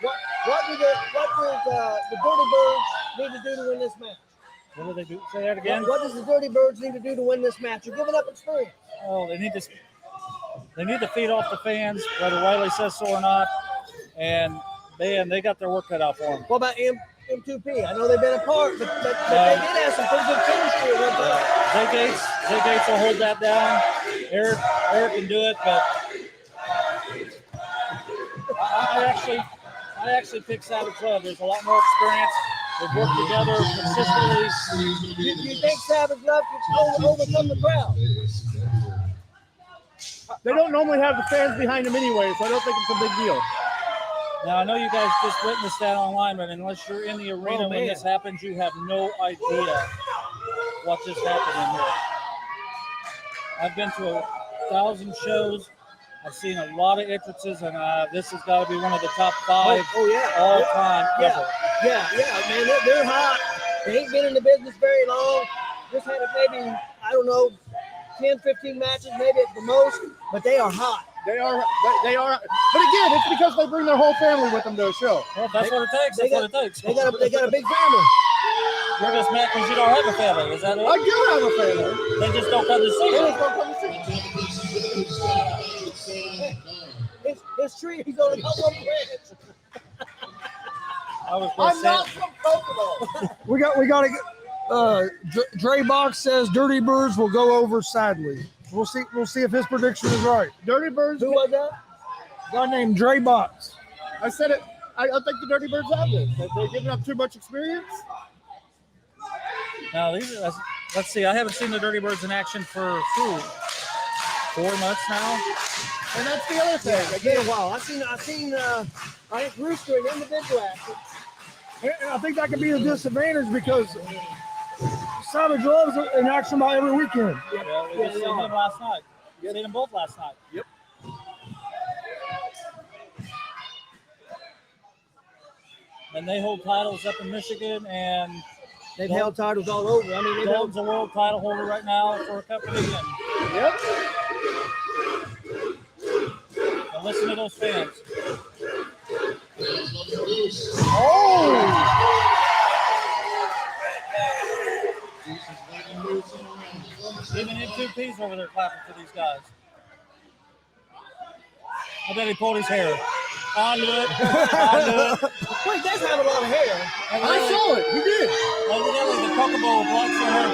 What do the Dirty Birds need to do to win this match? What do they do? Say that again. What does the Dirty Birds need to do to win this match? You're giving up experience. Oh, they need to feed off the fans, whether Wiley says so or not, and they got their work cut out for them. What about M2P? I know they've been apart, but they did have some pretty good chemistry at one time. Zay Gates will hold that down. Eric can do it, but I actually pick Savage Love. There's a lot more experience. They've worked together consistently. Do you think Savage Love can overcome the crowd? They don't normally have the fans behind them anyway, so I don't think it's a big deal. Now, I know you guys just witnessed that online, but unless you're in the arena when this happens, you have no idea what just happened in here. I've been to 1,000 shows. I've seen a lot of entrances, and this has got to be one of the top 5 all time ever. Yeah, man, they're hot. They ain't been in the business very long. Just had maybe, I don't know, 10, 15 matches, maybe at the most, but they are hot. They are. But again, it's because they bring their whole family with them to a show. Well, that's what it takes. That's what it takes. They got a big family. You're just mad because you don't have a family. Is that it? I do have a family. They just don't come to see you. His tree, he's only got one branch. I'm not from Kokomo. we got to get. Dre Box says Dirty Birds will go over sadly. We'll see if his prediction is right. Dirty Birds. Who was that? A guy named Dre Box. I said it. I think the Dirty Birds have this. They're giving up too much experience. Now let's see. I haven't seen the Dirty Birds in action for 4 months now. And that's the other thing. It's been a while. I've seen I think Rooster in individual action. And I think that could be a disadvantage because Savage Love's in action about every weekend. Yeah, we just seen them last night. You seen them both last night. Yep. And they hold titles up in Michigan, and they've held titles all over. I mean, Dalton's a world title holder right now for a company. Yep. And listen to those fans. Oh! Even M2P's over there clapping for these guys. I bet he pulled his hair. I knew it. Well, he does have a lot of hair. I saw it. He did. Evidently, the Kokomo blocks the hair.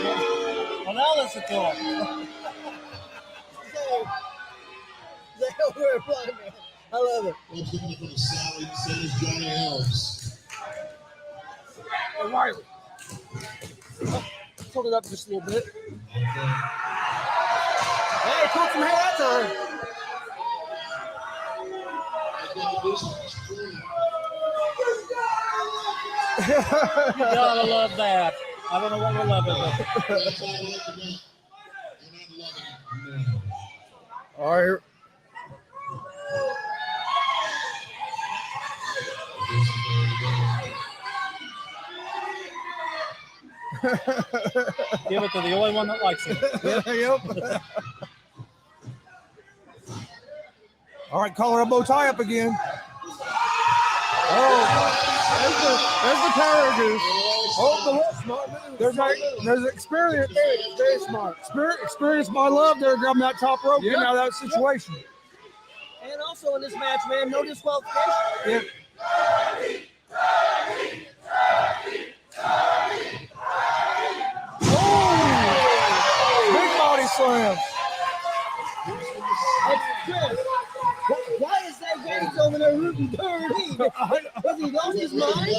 Well, now listen to him. I love it. Riley. Hold it up just a little bit. Hey, put some hair out there. You gotta love that. I don't know what we're loving, but. All right. Give it to the only one that likes it. Yep. All right, collar a bow tie up again. Oh, there's the power goose. Oh, smart move. There's experience. Very smart. Experience by Love there, grabbing that top rope, getting out of that situation. And also in this match, man, no disqualification. Yep. Big body slam. Why is that Gates over there rooting dirty? Has he lost his mind?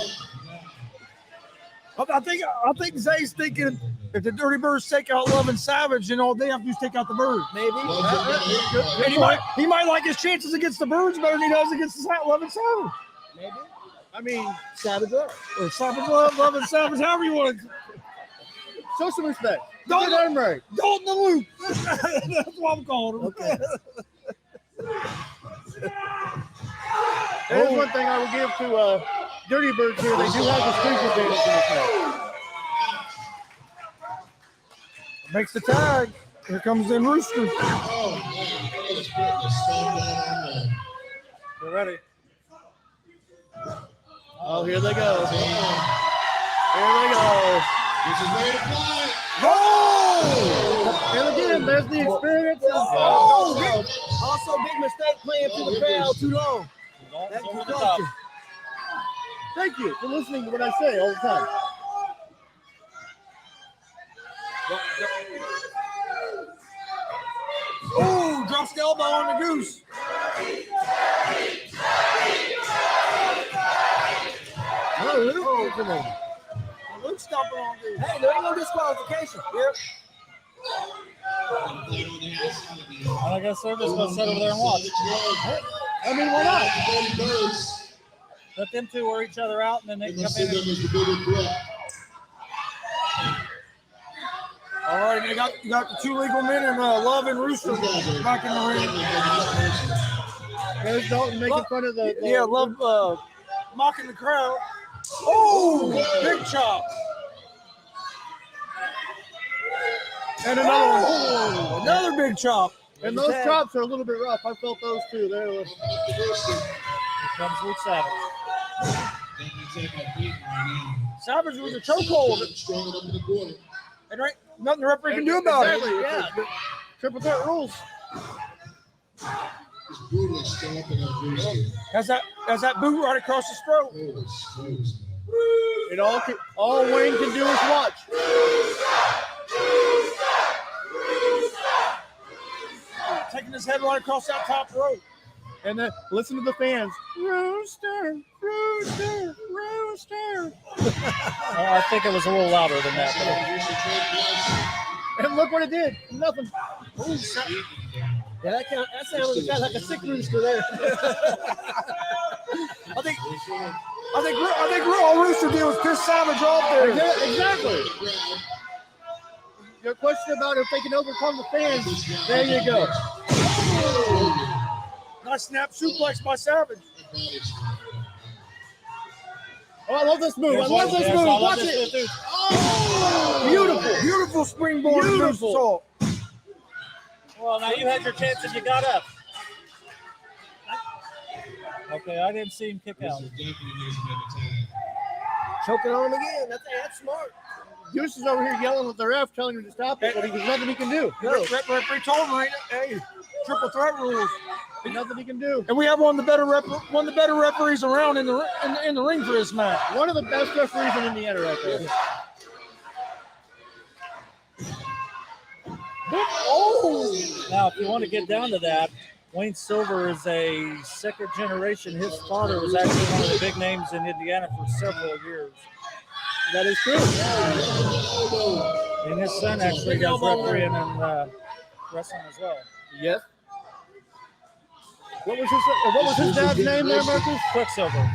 I think Zay's thinking if the Dirty Birds take out Love and Savage, then all they have to do is take out the Birds. Maybe. He might like his chances against the Birds better than he does against Love and Savage. Maybe. I mean, Savage Love. Or Savage Love, Love and Savage, however you want to. Show some respect. Don't let him right. Don't the loop. That's what I'm calling him. Okay. There's one thing I will give to Dirty Birds here. They do have the streak advantage in this match. Makes the tag. Here comes in Rooster. We're ready. Oh, here they go. Here they go. This is ready to fly. And again, there's the experience. Also, big mistake playing to the crowd too long. Dalton's over the top. Thank you for listening to what I say all the time. Oh, drops the elbow on the goose. Luke's stomping on goose. Hey, there ain't no disqualification. Yep. And I guess they're just going to sit over there and watch. I mean, why not? Let them two wear each other out, and then they can come in. All right, you got the two legal men and Love and Rooster back in the ring. There's Dalton making fun of the Love mocking the crowd. Oh, big chop. And another one. Oh, another big chop. And those chops are a little bit rough. I felt those too. There was. Here comes Luke Savage. Savage with a chokehold. And right, nothing the referee can do about it. Yeah. Triple threat rules. Has that boot right across his throat. And all Wayne can do is watch. Taking his head right across that top rope. And then listen to the fans. Rooster, rooster, rooster. I think it was a little louder than that. And look what it did. Nothing. Yeah, that sounded kind of like a sick rooster there. I think all Rooster did was piss Savage off there. Yeah, exactly. Your question about if they can overcome the fans, there you go. Nice snap suplex by Savage. Oh, I love this move. I love this move. Watch it. Oh, beautiful. Beautiful springboard. Beautiful. Well, now you had your chance and you got up. Okay, I didn't see him kick out. Choking on him again. That's smart. Deuce is over here yelling at the ref, telling him to stop it, but there's nothing he can do. Referee told him, right? Hey, triple threat rules. There's nothing he can do. And we have one of the better referees around in the ring for this match. One of the best referees in Indiana right there. Oh! Now, if you want to get down to that, Wayne Silver is a second generation. His father was actually one of the big names in Indiana for several years. That is true. And his son actually does refereeing and wrestling as well. Yes. What was his dad's name there, Marcus? Quicksilver.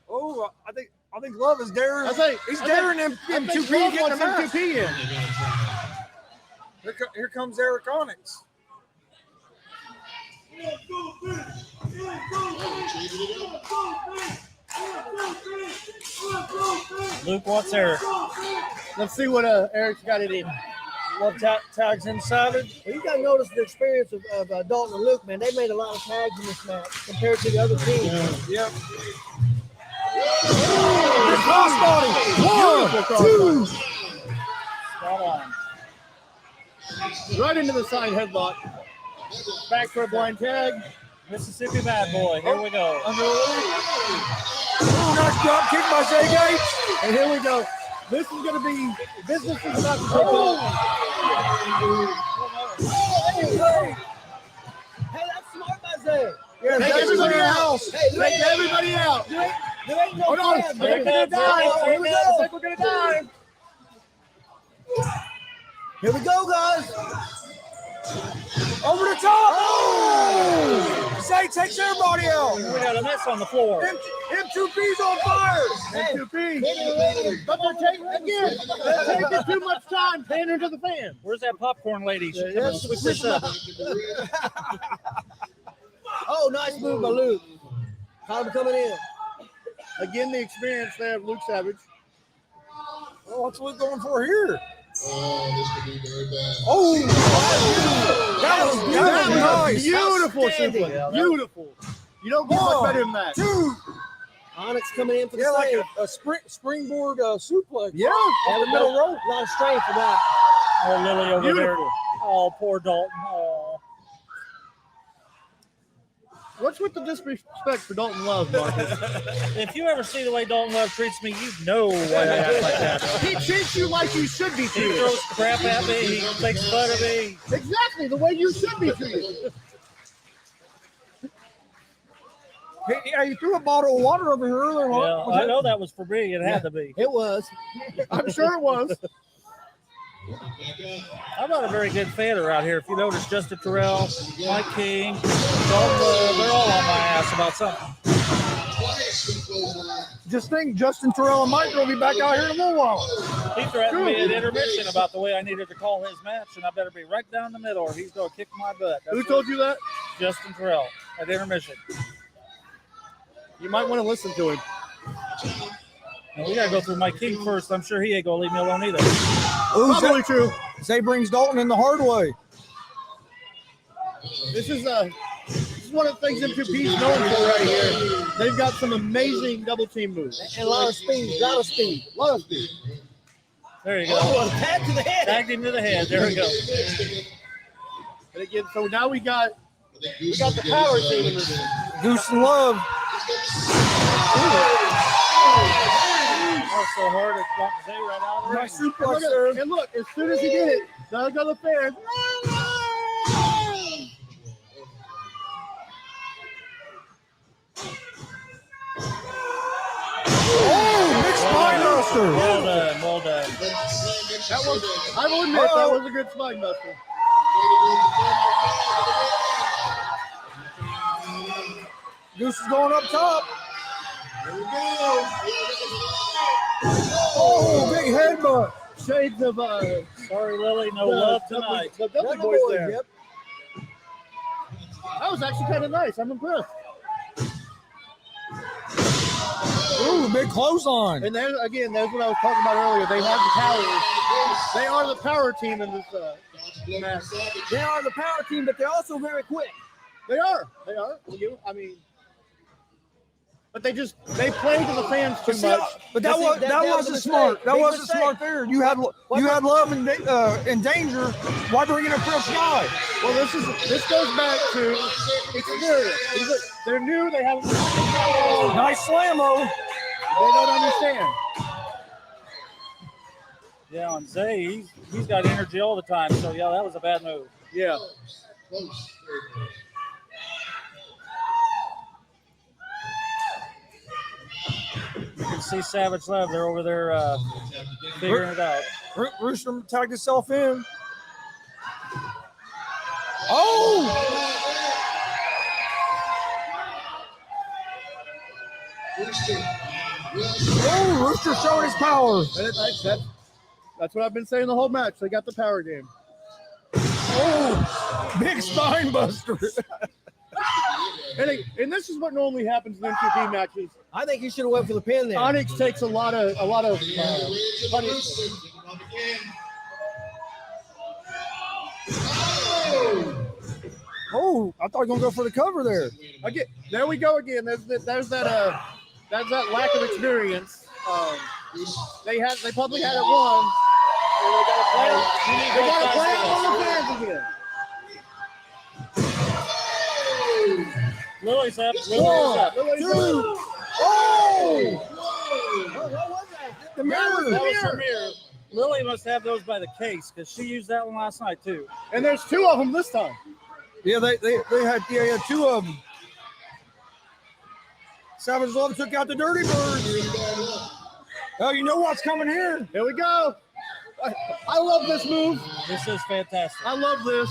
Oh, I think Love is daring. He's daring M2P getting the match. M2P in. Here comes Eric Onyx. Luke wants Eric. Let's see what Eric's got it in. Love tags in Savage. Well, you got to notice the experience of Dalton and Luke, man. They made a lot of tags in this match compared to the other teams. Yep. Crossbody. 1, 2. Spot on. Right into the side headlock. Back for a blind tag. Mississippi Bad Boy. Here we go. Nice drop kick by Zay Gates. And here we go. This is going to be business is about to take off. Hey, that's smart by Zay. Yeah, Take everybody out. Hey, Take everybody out. There ain't no Hold on. I fans. think we're going to die. Here we I go. think we're going to die. Here we go, guys. Over the top. Oh! Zay takes everybody out. We got a mess on the floor. M2P's on fire. M2P. But they're taking too much time pandering to the fans. Where's that popcorn lady? She come and switch this up. Oh, nice move by Luke. Time coming in. Again, the experience there of Luke Savage. Oh, what's Luke going for here? Oh, this could be very bad. Oh, that was nice. Beautiful Outstanding. sequence. Beautiful. You don't get much better than that. 2. Onyx coming in for the Yeah, like save. a springboard suplex. Yeah. Off the middle rope. A lot of strength for that. Oh, Lily over Beautiful. there. Oh, poor Dalton. Oh. What's with the disrespect for Dalton Love, Marcus? If you ever see the way Dalton Love treats me, you know why I act like that. He treats you like you should be He treated. throws crap at me. He makes fun of me. Exactly the way you should be treated. Hey, yeah, you threw a bottle of water over here earlier. Yeah, I know that was for me. It had to be. It was. I'm sure it was. I'm not a very good fan around here. If you notice, Justin Terrell, Mike King, Dalton Love, they're all on my ass about something. Just think, Justin Terrell and Mike will be back out here in a little while. He threatened me at intermission about the way I needed to call his match, and I better be right down the middle or he's going to kick my butt. Who told you that? Justin Terrell at intermission. You might want to listen to him. And we got to go through Mike King first. I'm sure he ain't going to leave me alone either. Ooh, Probably true. Zay brings Dalton in the hard way. This is one of the things M2P is known for right here. They've got some amazing double team moves. And a lot of speed. Lot of speed. There you go. Oh, a pat to the head. Tagged him to the head. There we go. And again, so now we got the power team in this. Goose and Love. Oh, so hard it got Zay right out of the ring. Nice suplex there. And look, as soon as he did it, now go the fans. Oh, big spine buster. Well done. Well done. That was, I will admit, that was a good spine buster. Goose is going up top. Oh, big headbutt. Shades of Sorry, Lily. No love tonight. The Dudley boys there. Yep. That was actually kind of nice. I'm impressed. Ooh, big clothesline. And there again, that's what I was talking about earlier. They have the power. They are the power team in this match. They are the power team, but they're also very quick. They are. I mean, but they play to the fans too much. But that wasn't smart. That wasn't smart there. You had Love and Danger. Why bring in a fresh guy? Well, this goes back to experience. They're new. They haven't. Nice slam-o. They don't understand. Yeah, and Zay, he's got energy all the time. So, yeah, that was a bad move. Yeah. You can see Savage Love. They're over there figuring it out. Rooster tagged himself in. Oh! Oh, Rooster showing his power. That's what I've been saying the whole match. They got the power game. Oh, big spine buster. And this is what normally happens in M2P matches. I think you should have went for the pin there. Onyx takes a lot of punishment. Oh, I thought you were going to go for the cover there. Again, there we go again. There's that lack of experience. They probably had it won. They got to play it on the fans again. Lily's up. One, Lily's up. two. Oh! What was that? The mirror. That was her mirror. Lily must have those by the case because she used that one last night too. And there's two of them this time. Yeah, they had two of them. Savage Love took out the Dirty Bird. Oh, you know what's coming here? Here we go. I love this move. This is fantastic. I love this.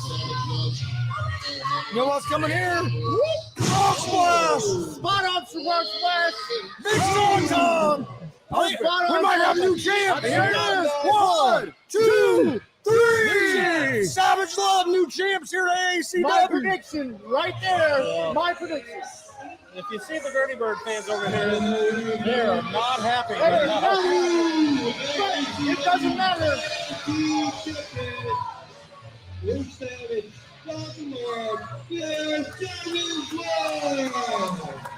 You know what's coming here? Frog splash! Spot on Frog Splash. Big song time! We might have new champs! Here it is. 1, 2, 3! Savage Love, new champs here at AACW. My prediction right there. Yeah. My prediction. If you see the Dirty Bird fans over here, they are not happy. It doesn't matter. Baltimore, yes, Savage Love.